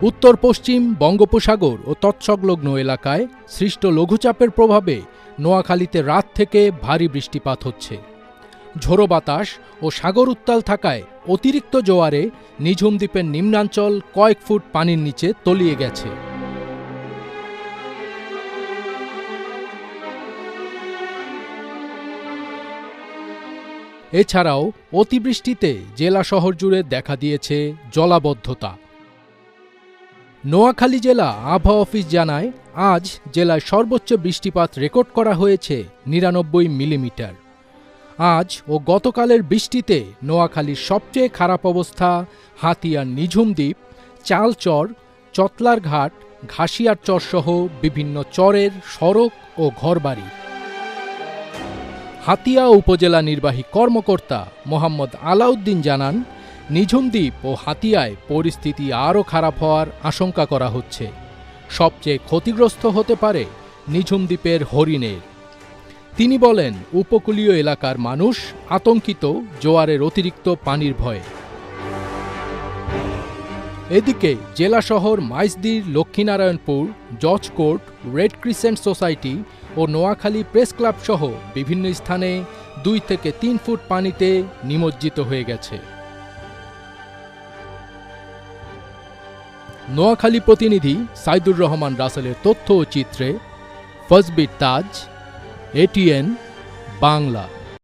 উত্তর পশ্চিম বঙ্গোপসাগর ও তৎসংলগ্ন এলাকায় সৃষ্ট লঘুচাপের প্রভাবে নোয়াখালীতে রাত থেকে ভারী বৃষ্টিপাত হচ্ছে। ঝোড়ো বাতাস ও সাগর উত্তাল থাকায় অতিরিক্ত জোয়ারে নিঝুম দ্বীপের নিম্নাঞ্চল কয়েক ফুট পানির নিচে তলিয়ে গেছে। এছাড়াও অতিবৃষ্টিতে জেলা শহর জুড়ে দেখা দিয়েছে জলাবদ্ধতা। নোয়াখালী জেলা আবহাওয়া অফিস জানায়, আজ জেলায় সর্বোচ্চ বৃষ্টিপাত রেকর্ড করা হয়েছে ৯৯ মিলিমিটার। আজ ও গতকালের বৃষ্টিতে নোয়াখালীর সবচেয়ে খারাপ অবস্থা হাতিয়ার নিঝুম দ্বীপ, চালচর, চতলার ঘাট, ঘাসিয়ার চরসহ বিভিন্ন চরের সড়ক ও ঘরবাড়ি। হাতিয়া উপজেলা নির্বাহী কর্মকর্তা মোহাম্মদ আলাউদ্দিন জানান, নিঝুম দ্বীপ ও হাতিয়ায় পরিস্থিতি আরও খারাপ হওয়ার আশঙ্কা করা হচ্ছে। সবচেয়ে ক্ষতিগ্রস্ত হতে পারে নিঝুম দ্বীপের হরিণের। তিনি বলেন, উপকূলীয় এলাকার মানুষ আতঙ্কিত জোয়ারের অতিরিক্ত পানির ভয়ে। এদিকে জেলা শহর মাইজদির, লক্ষ্মীনারায়ণপুর, জজ কোর্ট, রেড ক্রিসেন্ট সোসাইটি ও নোয়াখালী প্রেস ক্লাব সহ বিভিন্ন স্থানে ২ থেকে ৩ ফুট পানিতে নিমজ্জিত হয়ে গেছে। নোয়াখালী প্রতিনিধি সাইদুর রহমান রাসেলের তথ্য ও চিত্রে ফজবির তাজ, এটিএন বাংলা।